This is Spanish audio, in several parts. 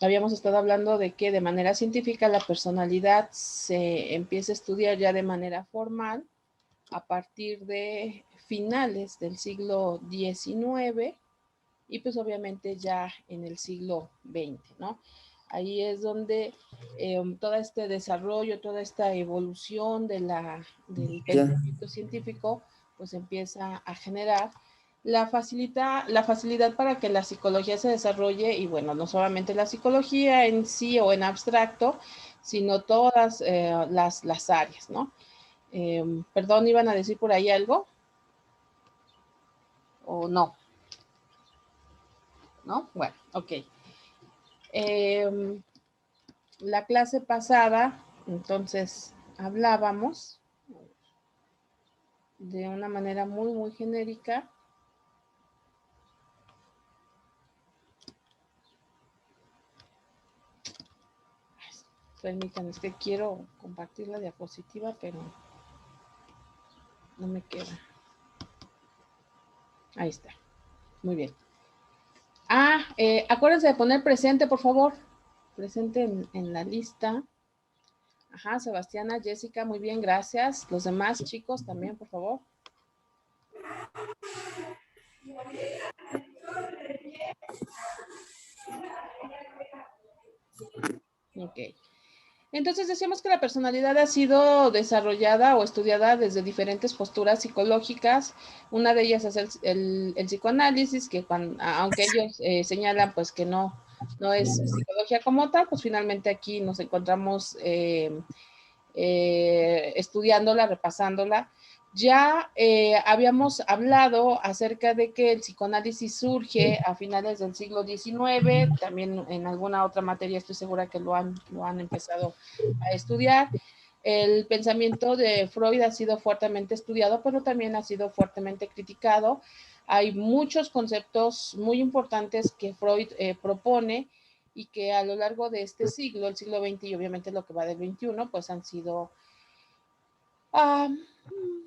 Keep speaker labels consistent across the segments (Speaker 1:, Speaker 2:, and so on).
Speaker 1: habíamos estado hablando de que de manera científica la personalidad se empieza a estudiar ya de manera formal a partir de finales del siglo XIX y pues obviamente ya en el siglo XX, ¿no? Ahí es donde todo este desarrollo, toda esta evolución del pensamiento científico, pues empieza a generar la facilidad para que la psicología se desarrolle y bueno, no solamente la psicología en sí o en abstracto, sino todas las áreas, ¿no? Perdón, ¿iban a decir por ahí algo? ¿O no? ¿No? Bueno, ok. La clase pasada, entonces, hablábamos de una manera muy genérica. Permítanme, es que quiero compartir la diapositiva, pero no me queda. Ahí está. Muy bien. Acuérdense de poner presente, por favor. Presente en la lista. Ajá, Sebastiana, Jessica, muy bien, gracias. Los demás chicos también, por favor. Ok. Entonces decíamos que la personalidad ha sido desarrollada o estudiada desde diferentes posturas psicológicas. Una de ellas es el psicoanálisis, que aunque ellos señalan pues que no es psicología como tal, pues finalmente aquí nos encontramos estudiándola, repasándola. Ya habíamos hablado acerca de que el psicoanálisis surge a finales del siglo XIX, también en alguna otra materia estoy segura que lo han empezado a estudiar. El pensamiento de Freud ha sido fuertemente estudiado, pero también ha sido fuertemente criticado. Hay muchos conceptos muy importantes que Freud propone y que a lo largo de este siglo, el siglo XX y obviamente lo que va del XXI, pues han sido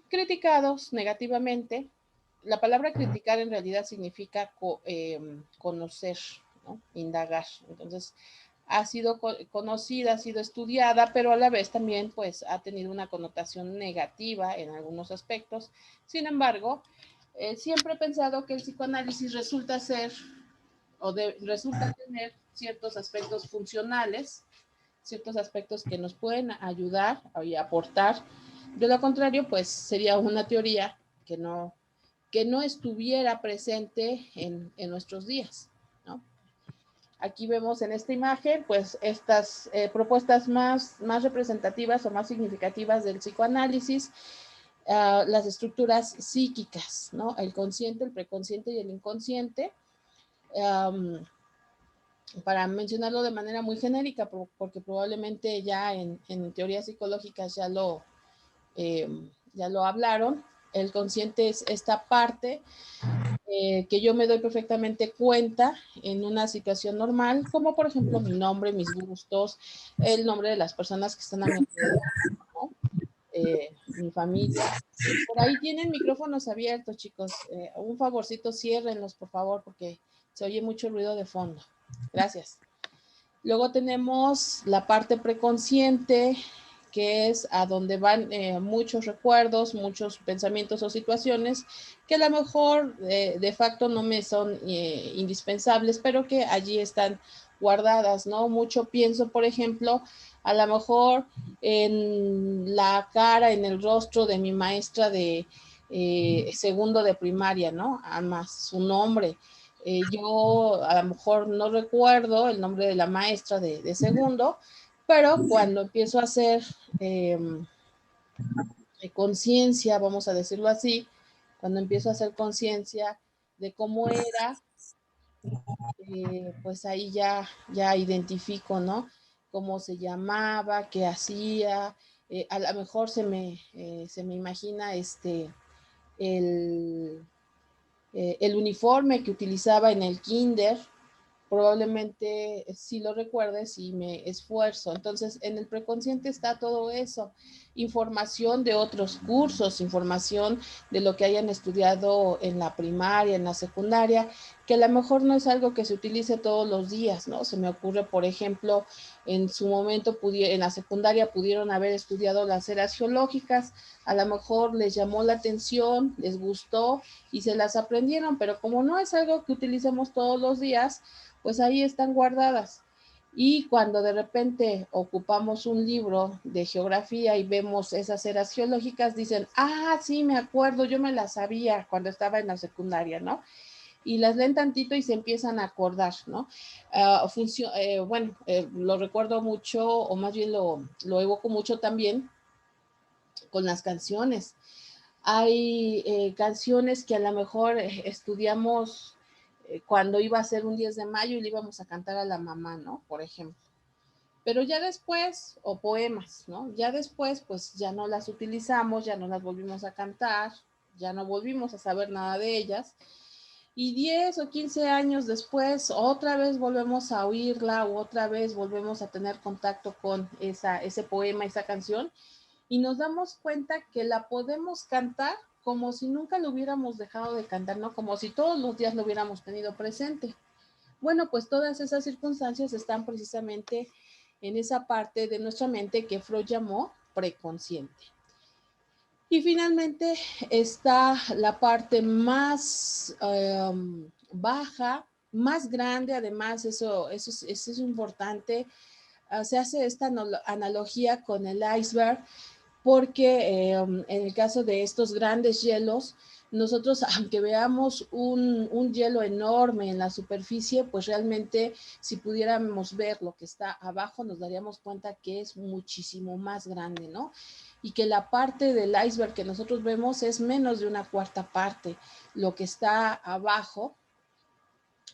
Speaker 1: criticados negativamente. La palabra criticar en realidad significa conocer, ¿no? Indagar. Entonces, ha sido conocida, ha sido estudiada, pero a la vez también pues ha tenido una connotación negativa en algunos aspectos. Sin embargo, siempre he pensado que el psicoanálisis resulta ser resulta tener ciertos aspectos funcionales, ciertos aspectos que nos pueden ayudar y aportar. De lo contrario, pues sería una teoría que no estuviera presente en nuestros días, ¿no? Aquí vemos en esta imagen, pues, estas propuestas más representativas o más significativas del psicoanálisis, las estructuras psíquicas, ¿no? El consciente, el preconsciente y el inconsciente. Para mencionarlo de manera muy genérica, porque probablemente ya en teorías psicológicas ya lo hablaron. El consciente es esta parte que yo me doy perfectamente cuenta en una situación normal, como por ejemplo mi nombre, mis gustos, el nombre de las personas que están a mi alrededor, ¿no? Mi familia. Por ahí tienen micrófonos abiertos, chicos. Un favorcito, ciérrenlos, por favor, porque se oye mucho ruido de fondo. Gracias. Luego tenemos la parte preconsciente, que es a donde van muchos recuerdos, muchos pensamientos o situaciones que a lo mejor de facto no me son indispensables, pero que allí están guardadas, ¿no? Mucho pienso, por ejemplo, a lo mejor en la cara, en el rostro de mi maestra de segundo de primaria, ¿no? Además, su nombre. Yo a lo mejor no recuerdo el nombre de la maestra de segundo, pero cuando empiezo a hacer conciencia, vamos a decirlo así, cuando empiezo a hacer conciencia de cómo era, pues ahí ya identifico, ¿no? Cómo se llamaba, qué hacía, a lo mejor se me imagina el uniforme que utilizaba en el kinder, probablemente si lo recuerdes y me esfuerzo. Entonces, en el preconsciente está todo eso. información de otros cursos, información de lo que hayan estudiado en la primaria, en la secundaria, que a lo mejor no es algo que se utilice todos los días, ¿no? Se me ocurre, por ejemplo, en su momento en la secundaria pudieron haber estudiado las eras geológicas, a lo mejor les llamó la atención, les gustó y se las aprendieron, pero como no es algo que utilicemos todos los días, pues ahí están guardadas. Y cuando de repente ocupamos un libro de geografía y vemos esas eras geológicas, dicen, ah, sí, me acuerdo, yo me las sabía cuando estaba en la secundaria, ¿no? Y las leen tantito y se empiezan a acordar, ¿no? Bueno, lo recuerdo mucho, o más bien lo evoco mucho también con las canciones. Hay canciones que a lo mejor estudiamos cuando iba a ser un 10 de mayo y le íbamos a cantar a la mamá, ¿no? Por ejemplo. Pero ya después, o poemas, ¿no? Ya después, pues ya no las utilizamos, ya no las volvimos a cantar, ya no volvimos a saber nada de ellas. Y 10 o 15 años después, otra vez volvemos a oírla o otra vez volvemos a tener contacto con ese poema, esa canción, y nos damos cuenta que la podemos cantar como si nunca lo hubiéramos dejado de cantar, ¿no? Como si todos los días lo hubiéramos tenido presente. Bueno, pues todas esas circunstancias están precisamente en esa parte de nuestra mente que Freud llamó preconsciente. Y finalmente está la parte más baja, más grande, además eso es importante. Se hace esta analogía con el iceberg porque en el caso de estos grandes hielos, nosotros, aunque veamos un hielo enorme en la superficie, pues realmente si pudiéramos ver lo que está abajo, nos daríamos cuenta que es muchísimo más grande, ¿no? Y que la parte del iceberg que nosotros vemos es menos de una cuarta parte. Lo que está abajo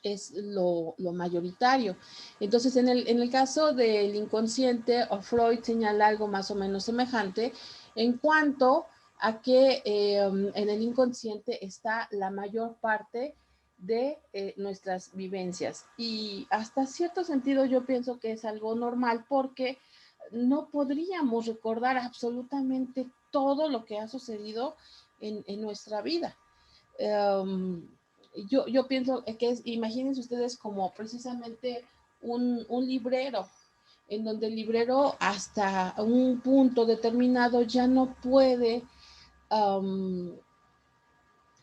Speaker 1: es lo mayoritario. Entonces, en el caso del inconsciente, Freud señala algo más o menos semejante en cuanto a que en el inconsciente está la mayor parte de nuestras vivencias. Y hasta cierto sentido yo pienso que es algo normal porque no podríamos recordar absolutamente todo lo que ha sucedido en nuestra vida. Um, yo pienso que imagínense ustedes como precisamente un librero, en donde el librero hasta un punto determinado ya no puede um,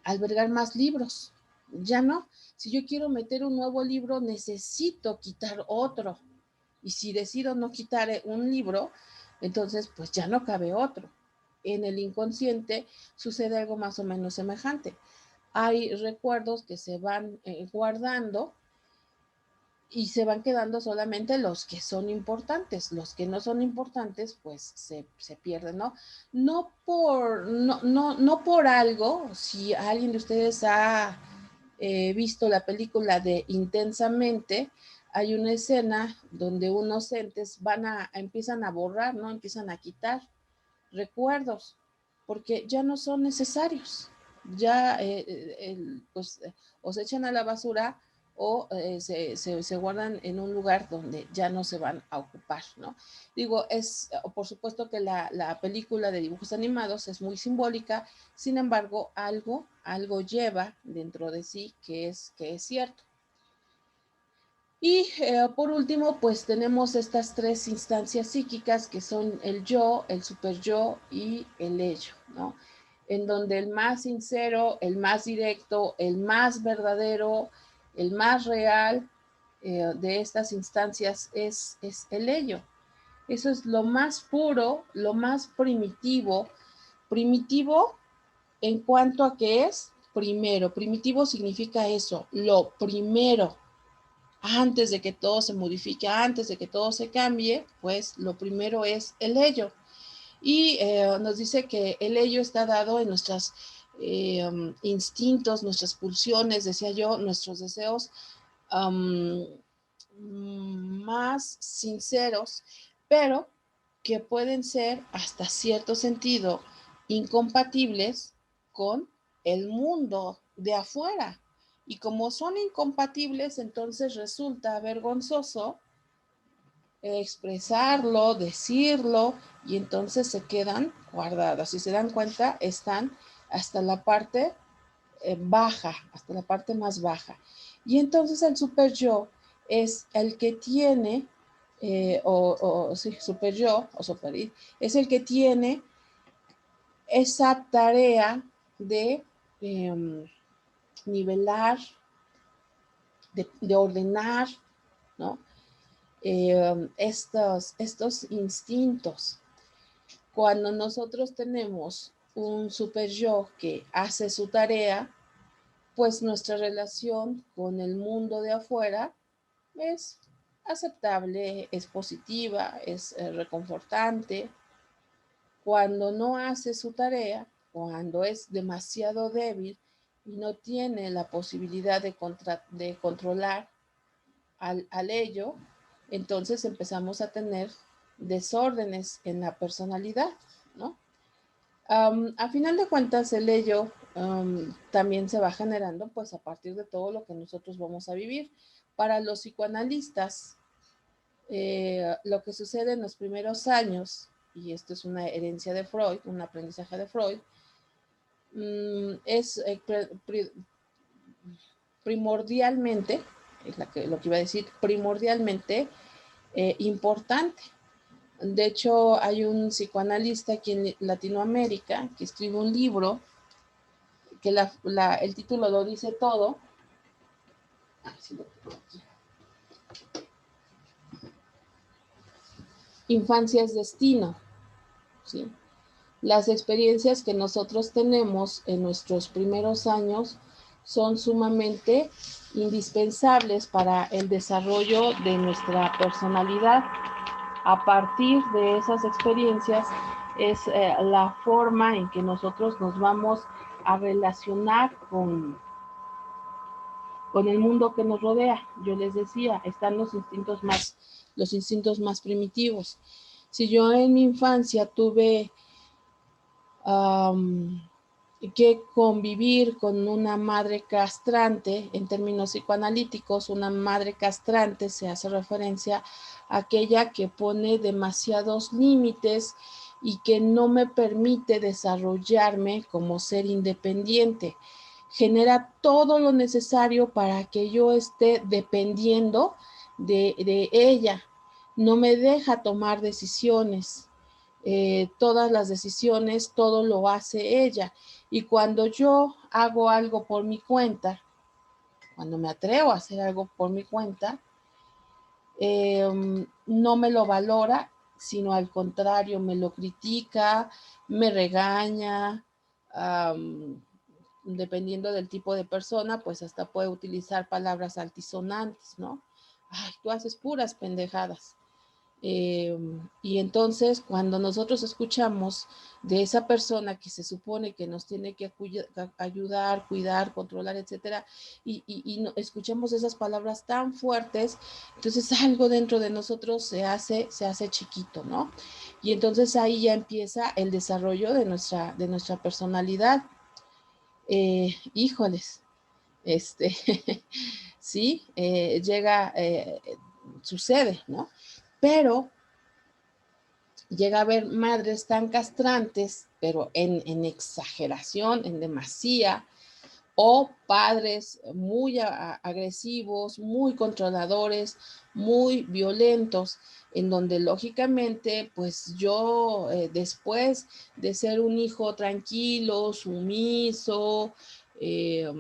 Speaker 1: albergar más libros, ya no. Si yo quiero meter un nuevo libro, necesito quitar otro. Y si decido no quitar un libro, entonces pues ya no cabe otro. En el inconsciente sucede algo más o menos semejante. Hay recuerdos que se van guardando y se van quedando solamente los que son importantes. Los que no son importantes, pues se pierden, ¿no? No por algo, si alguien de ustedes ha visto la película de Intensamente, hay una escena donde unos entes empiezan a borrar, ¿no? Empiezan a quitar recuerdos, porque ya no son necesarios. Ya, pues, o se echan a la basura o se guardan en un lugar donde ya no se van a ocupar, ¿no? Digo, por supuesto que la película de dibujos animados es muy simbólica, sin embargo, algo lleva dentro de sí que es cierto. Y por último, pues tenemos estas tres instancias psíquicas que son el yo, el superyo y el ello, ¿no? En donde el más sincero, el más directo, el más verdadero, el más real de estas instancias es el ello. Eso es lo más puro, lo más primitivo. Primitivo en cuanto a que es primero. Primitivo significa eso, lo primero. Antes de que todo se modifique, antes de que todo se cambie, pues lo primero es el ello. Y nos dice que el ello está dado en nuestros instintos, nuestras pulsiones, decía yo, nuestros deseos um, más sinceros, pero que pueden ser hasta cierto sentido incompatibles con el mundo de afuera. Y como son incompatibles, entonces resulta vergonzoso expresarlo, decirlo, y entonces se quedan guardadas. Si se dan cuenta, están hasta la parte baja, hasta la parte más baja. Y entonces el super yo es el que tiene, sí, super yo o super id, es el que tiene esa tarea de nivelar, de ordenar, ¿no? Estos instintos. Cuando nosotros tenemos un super yo que hace su tarea, pues nuestra relación con el mundo de afuera es aceptable, es positiva, es reconfortante. Cuando no hace su tarea, cuando es demasiado débil y no tiene la posibilidad de controlar al ello, entonces empezamos a tener desórdenes en la personalidad, ¿no? A final de cuentas, el ello también se va generando pues a partir de todo lo que nosotros vamos a vivir. Para los psicoanalistas, lo que sucede en los primeros años, y esto es una herencia de Freud, un aprendizaje de Freud, es primordialmente, es lo que iba a decir, primordialmente importante. De hecho, hay un psicoanalista aquí en Latinoamérica que escribe un libro que el título lo dice todo. Infancia es destino, ¿sí? Las experiencias que nosotros tenemos en nuestros primeros años son sumamente indispensables para el desarrollo de nuestra personalidad. A partir de esas experiencias es la forma en que nosotros nos vamos a relacionar con el mundo que nos rodea. Yo les decía, están los instintos más primitivos. Si yo en mi infancia tuve que convivir con una madre castrante, en términos psicoanalíticos, una madre castrante se hace referencia a aquella que pone demasiados límites y que no me permite desarrollarme como ser independiente. Genera todo lo necesario para que yo esté dependiendo de ella. No me deja tomar decisiones. Todas las decisiones, todo lo hace ella. Y cuando yo hago algo por mi cuenta, cuando me atrevo a hacer algo por mi cuenta, no me lo valora, sino al contrario, me lo critica, me regaña, dependiendo del tipo de persona, pues hasta puede utilizar palabras altisonantes, ¿no? Ay, tú haces puras pendejadas. Y entonces cuando nosotros escuchamos de esa persona que se supone que nos tiene que ayudar, cuidar, controlar, etcétera, y no, escuchamos esas palabras tan fuertes, entonces algo dentro de nosotros se hace chiquito, ¿no? Y entonces ahí ya empieza el desarrollo de nuestra personalidad. Híjoles, este, sí, sucede, ¿no? Pero llega a haber madres tan castrantes, pero en exageración, en demasía, o padres muy agresivos, muy controladores, muy violentos, en donde lógicamente, pues yo después de ser un hijo tranquilo, sumiso, eh,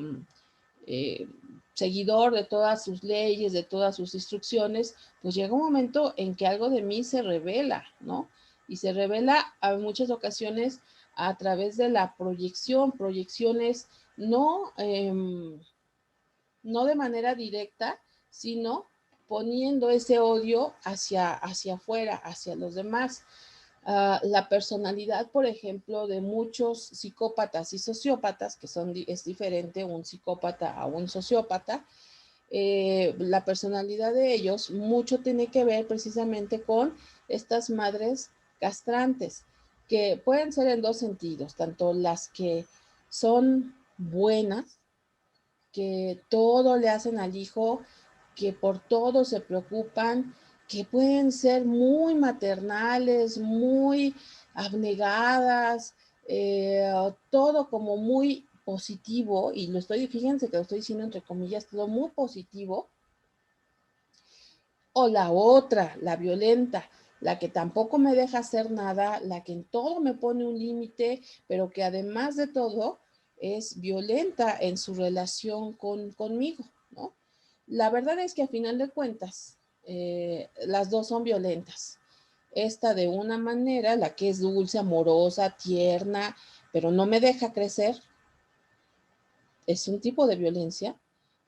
Speaker 1: eh, seguidor de todas sus leyes, de todas sus instrucciones, pues llega un momento en que algo de mí se revela, ¿no? Y se revela en muchas ocasiones a través de la proyecciones no, no de manera directa, sino poniendo ese odio hacia afuera, hacia los demás. La personalidad, por ejemplo, de muchos psicópatas y sociópatas, que es diferente un psicópata a un sociópata, la personalidad de ellos mucho tiene que ver precisamente con estas madres castrantes, que pueden ser en dos sentidos, tanto las que son buenas, que todo le hacen al hijo, que por todo se preocupan, que pueden ser muy maternales, muy abnegadas, todo como muy positivo, y lo estoy, fíjense que lo estoy diciendo entre comillas, todo muy positivo, o la otra, la violenta, la que tampoco me deja hacer nada, la que en todo me pone un límite, pero que además de todo es violenta en su relación conmigo, ¿no? La verdad es que a final de cuentas, las dos son violentas. Esta de una manera, la que es dulce, amorosa, tierna, pero no me deja crecer, es un tipo de violencia.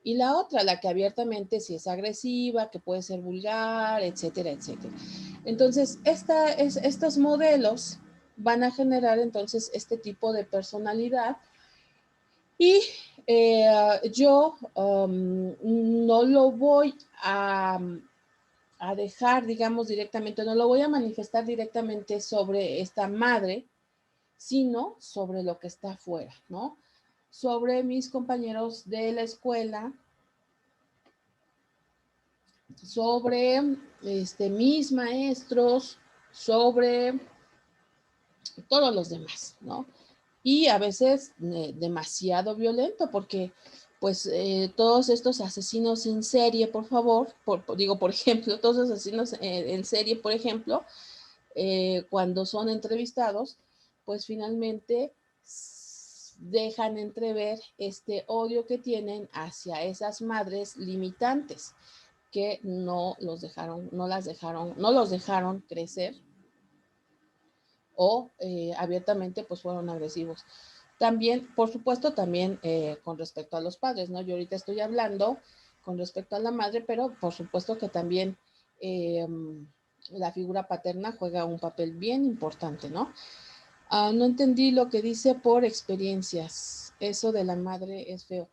Speaker 1: Y la otra, la que abiertamente sí es agresiva, que puede ser vulgar, etcétera, etcétera. Entonces, estos modelos van a generar entonces este tipo de personalidad y yo no lo voy a dejar, digamos, directamente, no lo voy a manifestar directamente sobre esta madre, sino sobre lo que está afuera, ¿no? Sobre mis compañeros de la escuela, sobre mis maestros, sobre todos los demás, ¿no? Y a veces demasiado violento, porque pues todos estos asesinos en serie, por favor, digo, por ejemplo, todos los asesinos en serie, por ejemplo, cuando son entrevistados, pues finalmente dejan entrever este odio que tienen hacia esas madres limitantes que no los dejaron, no los dejaron crecer o abiertamente pues fueron agresivos. También, por supuesto, también con respecto a los padres, ¿no? Yo ahorita estoy hablando con respecto a la madre, pero por supuesto que también eh, la figura paterna juega un papel bien importante, ¿no? No entendí lo que dice por experiencias. Eso de la madre es feo.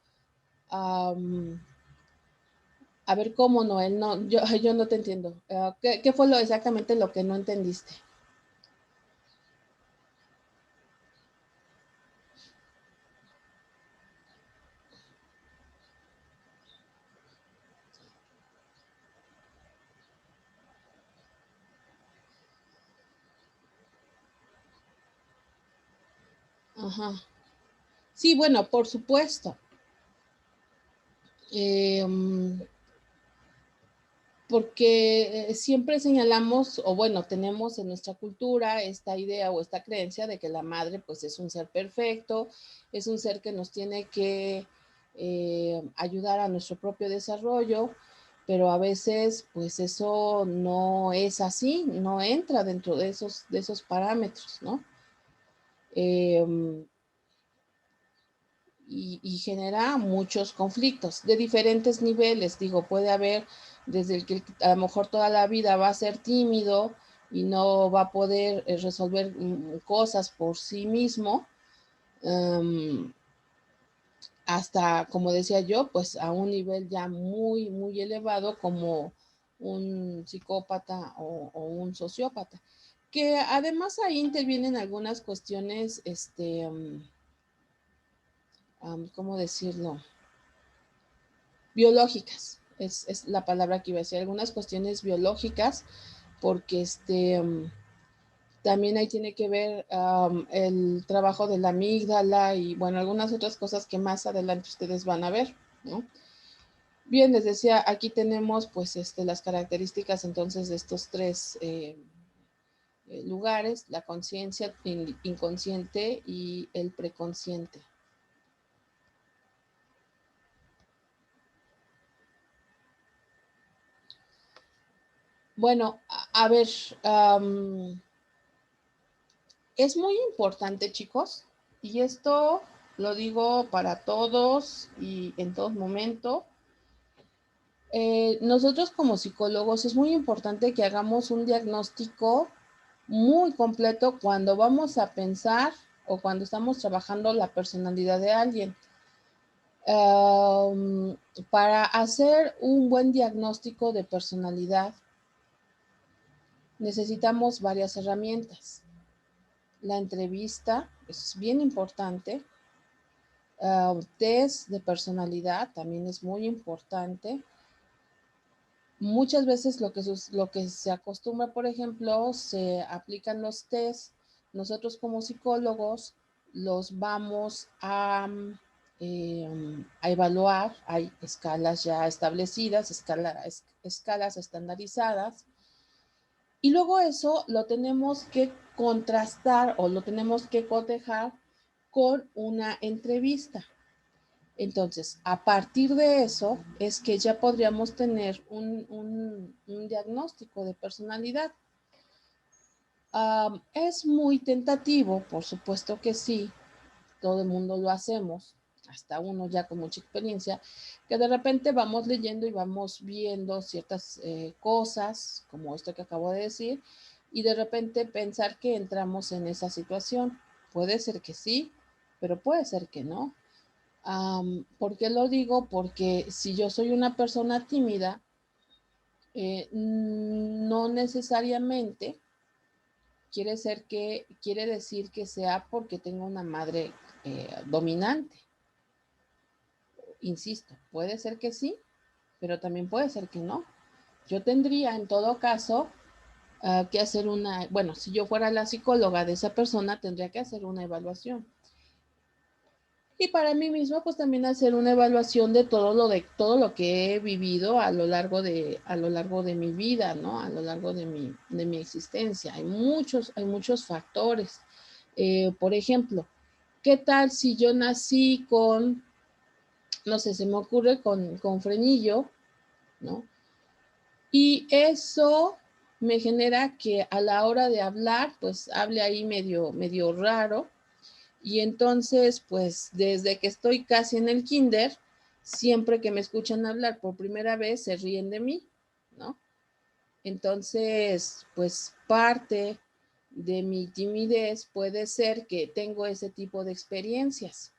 Speaker 1: A ver, ¿cómo, Noel? No, yo no te entiendo. ¿Qué fue exactamente lo que no entendiste? Ajá. Sí, bueno, por supuesto. Eh, porque siempre señalamos, o bueno, tenemos en nuestra cultura esta idea o esta creencia de que la madre pues es un ser perfecto, es un ser que nos tiene que ayudar a nuestro propio desarrollo, pero a veces pues eso no es así, no entra dentro de esos parámetros, ¿no? Eh, y genera muchos conflictos de diferentes niveles. Digo, puede haber desde el que a lo mejor toda la vida va a ser tímido y no va a poder resolver cosas por sí mismo, hasta, como decía yo, pues a un nivel ya muy, muy elevado como un psicópata o un sociópata. Que además ahí intervienen algunas cuestiones, ¿cómo decirlo? Biológicas, es la palabra que iba a decir, algunas cuestiones biológicas, porque también ahí tiene que ver el trabajo de la amígdala y bueno, algunas otras cosas que más adelante ustedes van a ver, ¿no? Bien, les decía, aquí tenemos pues las características entonces de estos tres lugares, la conciencia, inconsciente y el preconsciente. Bueno, a ver, es muy importante, chicos, y esto lo digo para todos y en todo momento. Nosotros como psicólogos es muy importante que hagamos un diagnóstico muy completo cuando vamos a pensar o cuando estamos trabajando la personalidad de alguien. Para hacer un buen diagnóstico de personalidad necesitamos varias herramientas. La entrevista es bien importante. Test de personalidad también es muy importante. Muchas veces lo que se acostumbra, por ejemplo, se aplican los test. Nosotros como psicólogos los vamos a evaluar. Hay escalas ya establecidas, escalas estandarizadas. Y luego eso lo tenemos que contrastar o lo tenemos que cotejar con una entrevista. Entonces, a partir de eso es que ya podríamos tener un diagnóstico de personalidad. Es muy tentativo, por supuesto que sí, todo el mundo lo hacemos, hasta uno ya con mucha experiencia, que de repente vamos leyendo y vamos viendo ciertas cosas, como esto que acabo de decir, y de repente pensar que entramos en esa situación. Puede ser que sí, pero puede ser que no. ¿Por qué lo digo? Porque si yo soy una persona tímida, no necesariamente quiere decir que sea porque tengo una madre dominante. Insisto, puede ser que sí, pero también puede ser que no. Yo tendría en todo caso que hacer bueno, si yo fuera la psicóloga de esa persona, tendría que hacer una evaluación. Y para mí mismo, pues también hacer una evaluación de todo lo que he vivido a lo largo de mi vida, ¿no? A lo largo de mi existencia. Hay muchos factores. Por ejemplo, ¿qué tal si yo nací con, no sé, se me ocurre con frenillo, ¿no? Y eso me genera que a la hora de hablar, pues hable ahí medio raro. Y entonces, pues desde que estoy casi en el kinder, siempre que me escuchan hablar por primera vez, se ríen de mí, ¿no? Entonces, pues parte de mi timidez puede ser que tengo ese tipo de experiencias.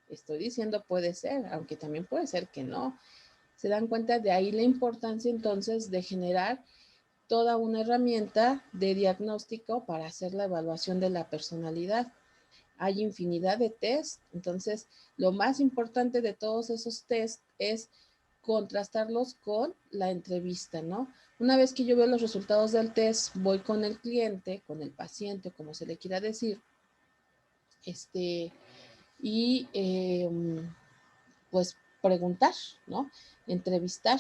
Speaker 1: Estoy diciendo puede ser, aunque también puede ser que no. Se dan cuenta de ahí la importancia entonces de generar toda una herramienta de diagnóstico para hacer la evaluación de la personalidad. Hay infinidad de test, entonces lo más importante de todos esos test es contrastarlos con la entrevista, ¿no? Una vez que yo veo los resultados del test, voy con el cliente, con el paciente, como se le quiera decir, y pues preguntar, ¿no? Entrevistar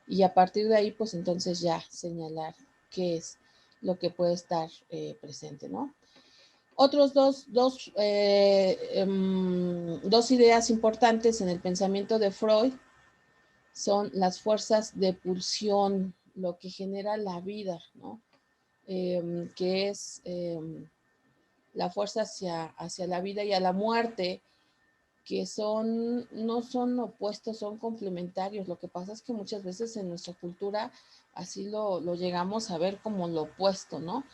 Speaker 1: y a partir de ahí, pues entonces ya señalar qué es lo que puede estar presente, ¿no? Otros dos ideas importantes en el pensamiento de Freud son las fuerzas de pulsión, lo que genera la vida, ¿no? Que es la fuerza hacia la vida y a la muerte, que no son opuestos, son complementarios. Lo que pasa es que muchas veces en nuestra cultura así lo llegamos a ver como lo opuesto, ¿no?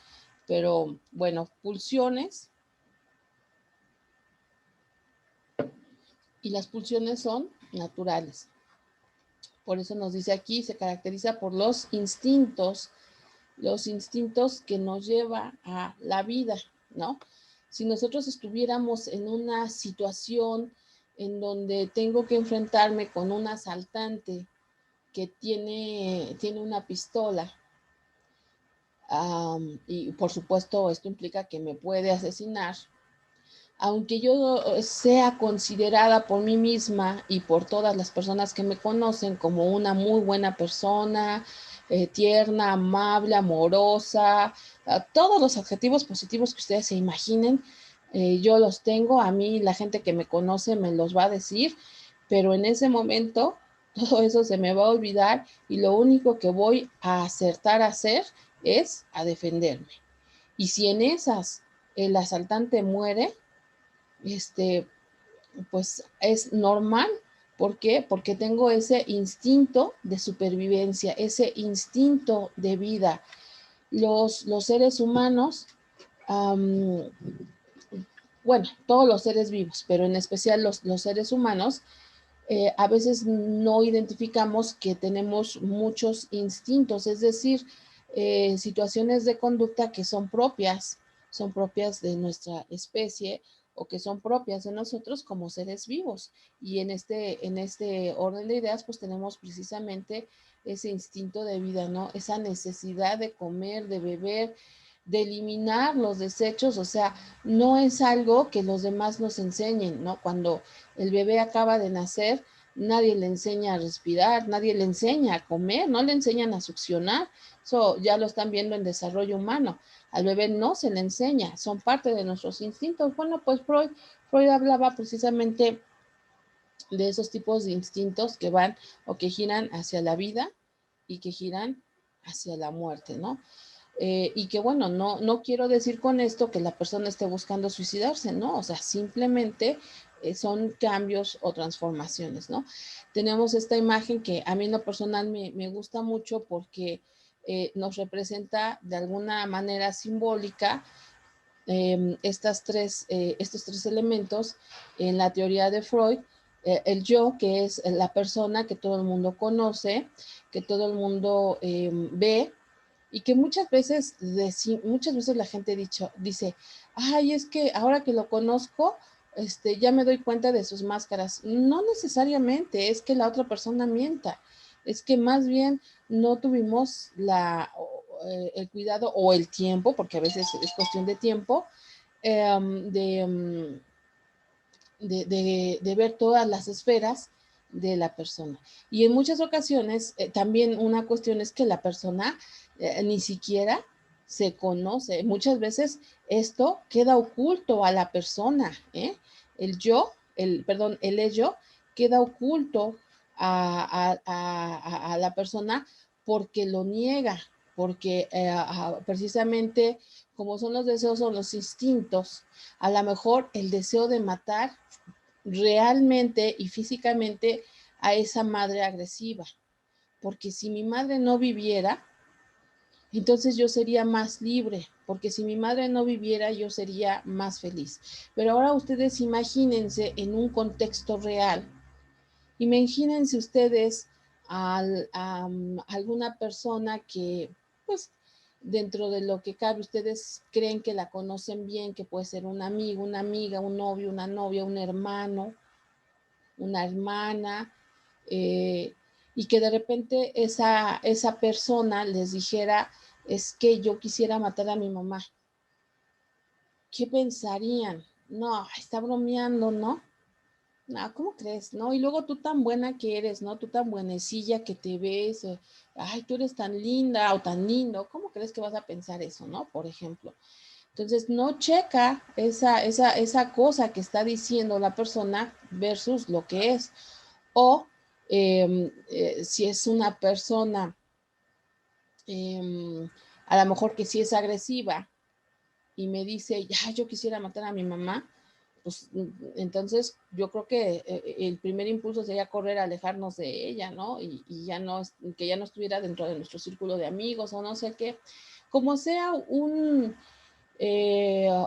Speaker 1: Pero bueno, pulsiones. Y las pulsiones son naturales. Por eso nos dice aquí, se caracteriza por los instintos que nos lleva a la vida, ¿no? Si nosotros estuviéramos en una situación en donde tengo que enfrentarme con un asaltante que tiene una pistola, y por supuesto esto implica que me puede asesinar, aunque yo sea considerada por mí misma y por todas las personas que me conocen como una muy buena persona, tierna, amable, amorosa, todos los adjetivos positivos que ustedes se imaginen, yo los tengo, a mí la gente que me conoce me los va a decir, pero en ese momento todo eso se me va a olvidar y lo único que voy a acertar a hacer es a defenderme. Y si en esas el asaltante muere, pues es normal. ¿Por qué? Porque tengo ese instinto de supervivencia, ese instinto de vida. Los seres humanos, bueno, todos los seres vivos, pero en especial los seres humanos, a veces no identificamos que tenemos muchos instintos, es decir, situaciones de conducta que son propias de nuestra especie o que son propias de nosotros como seres vivos. Y en este orden de ideas, pues tenemos precisamente ese instinto de vida, ¿no? Esa necesidad de comer, de beber, de eliminar los desechos, o sea, no es algo que los demás nos enseñen, ¿no? Cuando el bebé acaba de nacer, nadie le enseña a respirar, nadie le enseña a comer, no le enseñan a succionar, eso ya lo están viendo en desarrollo humano. Al bebé no se le enseña, son parte de nuestros instintos. Bueno, pues Freud hablaba precisamente de esos tipos de instintos que van o que giran hacia la vida y que giran hacia la muerte, ¿no? Y que bueno, no quiero decir con esto que la persona esté buscando suicidarse, ¿no? O sea, simplemente son cambios o transformaciones, ¿no? Tenemos esta imagen que a mí en lo personal me gusta mucho porque nos representa de alguna manera simbólica estos tres elementos en la teoría de Freud. El yo, que es la persona que todo el mundo conoce, que todo el mundo ve, y que muchas veces la gente dice, ay, es que ahora que lo conozco, ya me doy cuenta de sus máscaras. No necesariamente es que la otra persona mienta, es que más bien no tuvimos el cuidado o el tiempo, porque a veces es cuestión de tiempo, de, de ver todas las esferas de la persona. Y en muchas ocasiones también una cuestión es que la persona ni siquiera se conoce. Muchas veces esto queda oculto a la persona, ¿eh? El ello queda oculto a la persona porque lo niega, porque precisamente como son los deseos, son los instintos, a lo mejor el deseo de matar realmente y físicamente a esa madre agresiva. Porque si mi madre no viviera, entonces yo sería más libre, porque si mi madre no viviera, yo sería más feliz. Pero ahora ustedes imagínense en un contexto real, imagínense ustedes a alguna persona que, pues, dentro de lo que cabe, ustedes creen que la conocen bien, que puede ser un amigo, una amiga, un novio, una novia, un hermano, una hermana, eh, y que de repente esa persona les dijera, es que yo quisiera matar a mi mamá. ¿Qué pensarían? No, está bromeando, ¿no? No, ¿cómo crees? No, y luego tú tan buena que eres, ¿no? Tú tan buenecilla que te ves, ay, tú eres tan linda o tan lindo, ¿cómo crees que vas a pensar eso, no? Por ejemplo. Entonces, no checa esa cosa que está diciendo la persona versus lo que es. O si es una persona, a lo mejor que sí es agresiva y me dice, ya, yo quisiera matar a mi mamá, pues entonces yo creo que el primer impulso sería correr a alejarnos de ella, ¿no? Y ya no, que ya no estuviera dentro de nuestro círculo de amigos o no sé qué. Como sea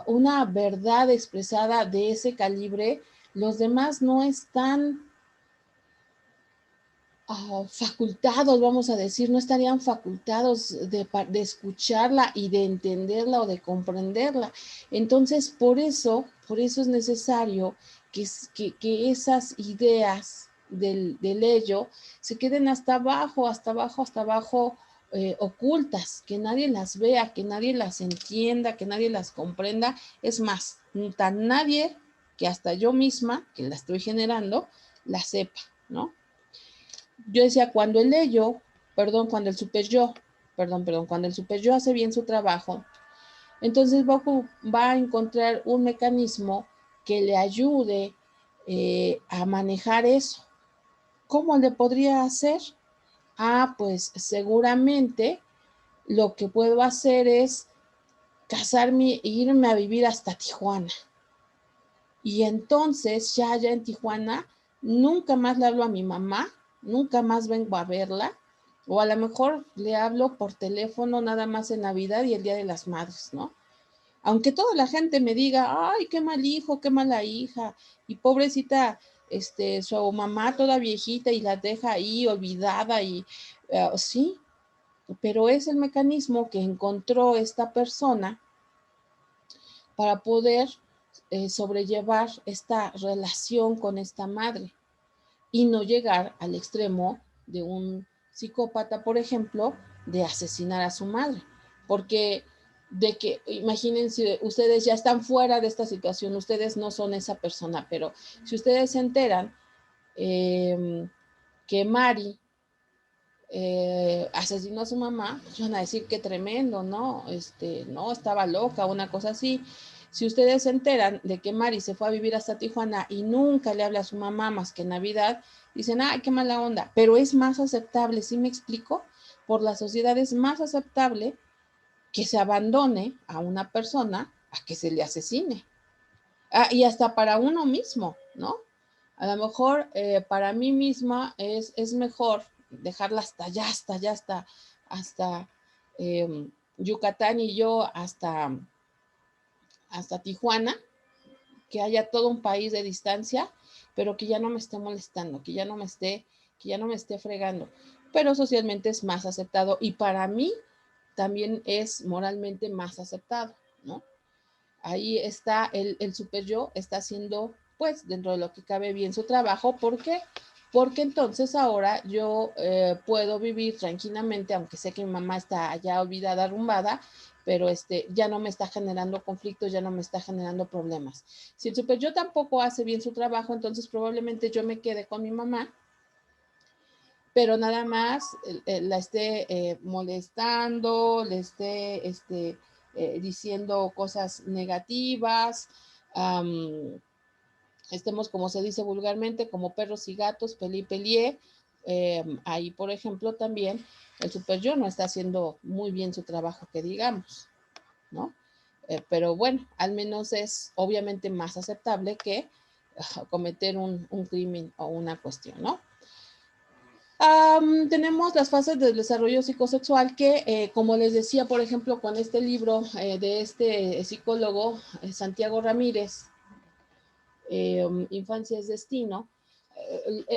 Speaker 1: una verdad expresada de ese calibre, los demás no están facultados, vamos a decir, no estarían facultados de escucharla y de entenderla o de comprenderla. Entonces, por eso es necesario que esas ideas del ello se queden hasta abajo, hasta abajo, hasta abajo, ocultas, que nadie las vea, que nadie las entienda, que nadie las comprenda. Es más, tan nadie que hasta yo misma, que la estoy generando, la sepa, ¿no? Yo decía, cuando el super yo, cuando el super yo hace bien su trabajo, entonces va a encontrar un mecanismo que le ayude a manejar eso. ¿Cómo le podría hacer? Pues seguramente lo que puedo hacer es casarme e irme a vivir hasta Tijuana. Y entonces ya en Tijuana nunca más le hablo a mi mamá, nunca más vengo a verla, o a lo mejor le hablo por teléfono nada más en Navidad y el Día de las Madres, ¿no? Aunque toda la gente me diga, ay, qué mal hijo, qué mala hija, y pobrecita, su mamá toda viejita y la deja ahí olvidada y sí, pero es el mecanismo que encontró esta persona para poder sobrellevar esta relación con esta madre y no llegar al extremo de un psicópata, por ejemplo, de asesinar a su madre. Porque de que, imagínense, ustedes ya están fuera de esta situación, ustedes no son esa persona, pero si ustedes se enteran que Mari asesinó a su mamá, pues van a decir que tremendo, ¿no? No, estaba loca, una cosa así. Si ustedes se enteran de que Mari se fue a vivir hasta Tijuana y nunca le habla a su mamá más que en Navidad, dicen, ay, qué mala onda, pero es más aceptable, ¿sí me explico? Por la sociedad es más aceptable que se abandone a una persona a que se le asesine. Y hasta para uno mismo, ¿no? A lo mejor para mí misma es mejor dejarla hasta Yucatán y yo hasta Tijuana, que haya todo un país de distancia, pero que ya no me esté molestando, que ya no me esté fregando. Pero socialmente es más aceptado y para mí también es moralmente más aceptado, ¿no? Ahí está el super yo, está haciendo, pues, dentro de lo que cabe bien su trabajo. ¿Por qué? Porque entonces ahora yo puedo vivir tranquilamente, aunque sé que mi mamá está allá olvidada, arrumbada, pero ya no me está generando conflictos, ya no me está generando problemas. Si el super yo tampoco hace bien su trabajo, entonces probablemente yo me quede con mi mamá, pero nada más la esté molestando, le esté diciendo cosas negativas, estemos, como se dice vulgarmente, como perros y gatos, peli pelié. Ahí, por ejemplo, también el super yo no está haciendo muy bien su trabajo, que digamos, ¿no? Pero bueno, al menos es obviamente más aceptable que cometer un crimen o una cuestión, ¿no? Tenemos las fases del desarrollo psicosexual que, como les decía, por ejemplo, con este libro de este psicólogo, Santiago Ramírez, Infancia es Destino,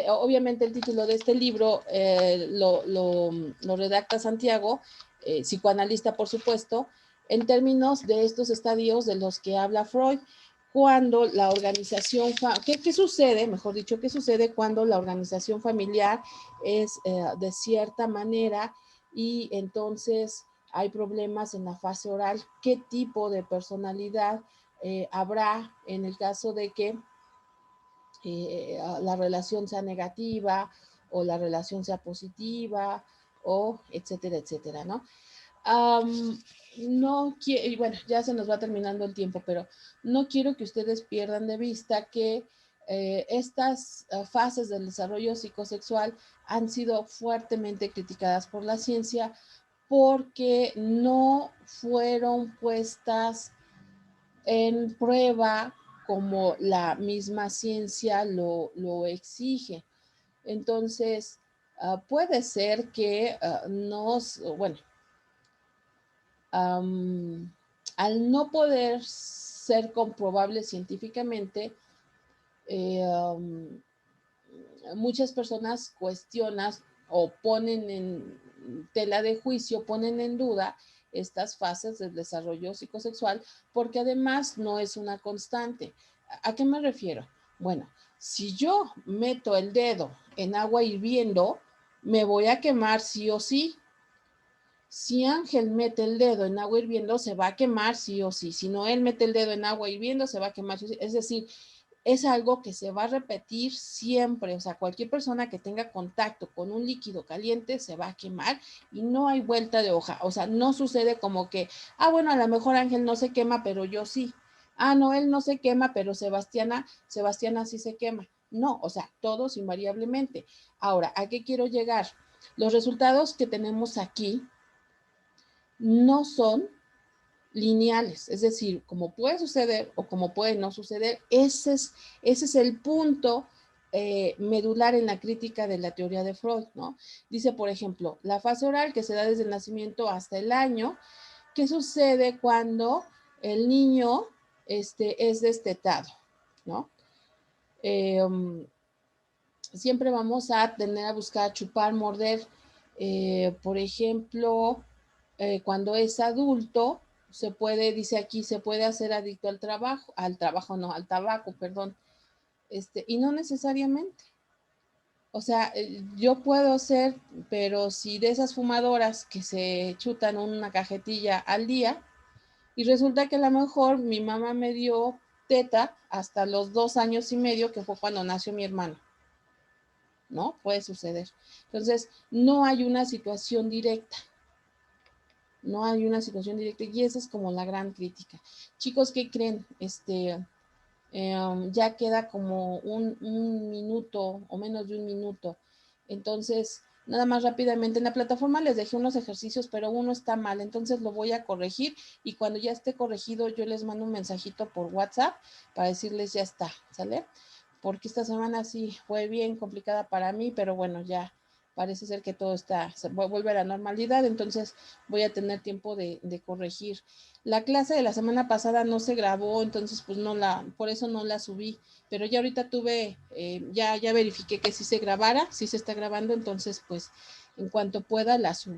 Speaker 1: obviamente el título de este libro lo redacta Santiago, psicoanalista por supuesto, en términos de estos estadios de los que habla Freud, cuando la organización, ¿qué sucede? Mejor dicho, ¿qué sucede cuando la organización familiar es de cierta manera y entonces hay problemas en la fase oral? ¿Qué tipo de personalidad habrá en el caso de que la relación sea negativa o la relación sea positiva o etcétera, etcétera, ¿no? No quiero, y bueno, ya se nos va terminando el tiempo, pero no quiero que ustedes pierdan de vista que estas fases del desarrollo psicosexual han sido fuertemente criticadas por la ciencia porque no fueron puestas en prueba como la misma ciencia lo exige. Entonces, puede ser que bueno, al no poder ser comprobable científicamente, muchas personas cuestionan o ponen en tela de juicio, ponen en duda estas fases del desarrollo psicosexual, porque además no es una constante. ¿A qué me refiero? Bueno, si yo meto el dedo en agua hirviendo, me voy a quemar sí o sí. Si Ángel mete el dedo en agua hirviendo, se va a quemar sí o sí. Si Noel mete el dedo en agua hirviendo, se va a quemar sí o sí. Es decir, es algo que se va a repetir siempre. O sea, cualquier persona que tenga contacto con un líquido caliente se va a quemar y no hay vuelta de hoja. O sea, no sucede como que, bueno, a lo mejor Ángel no se quema, pero yo sí. No, él no se quema, pero Sebastiana sí se quema. No, o sea, todos invariablemente. Ahora, ¿a qué quiero llegar? Los resultados que tenemos aquí no son lineales, es decir, como puede suceder o como puede no suceder, ese es el punto medular en la crítica de la teoría de Freud, ¿no? Dice, por ejemplo, la fase oral que se da desde el nacimiento hasta el año, ¿qué sucede cuando el niño es destetado, ¿no? Siempre vamos a tener a buscar chupar, morder, por ejemplo, cuando es adulto, se puede, dice aquí, se puede hacer adicto al tabaco, perdón, y no necesariamente. O sea, yo puedo ser, pero si de esas fumadoras que se chutan una cajetilla al día, y resulta que a lo mejor mi mamá me dio teta hasta los 2 años y medio, que fue cuando nació mi hermano, ¿no? Puede suceder. Entonces, no hay una situación directa. No hay una situación directa y esa es como la gran crítica. Chicos, ¿qué creen? Ya queda como un minuto o menos de un minuto. Entonces, nada más rápidamente, en la plataforma les dejé unos ejercicios, pero uno está mal, entonces lo voy a corregir y cuando ya esté corregido yo les mando un mensajito por WhatsApp para decirles ya está, ¿sale? Porque esta semana sí fue bien complicada para mí, pero bueno, ya parece ser que todo vuelve a la normalidad, entonces voy a tener tiempo de corregir. La clase de la semana pasada no se grabó, entonces pues por eso no la subí, pero ya ahorita ya verifiqué que sí se grabara, sí se está grabando, entonces pues en cuanto pueda la subo.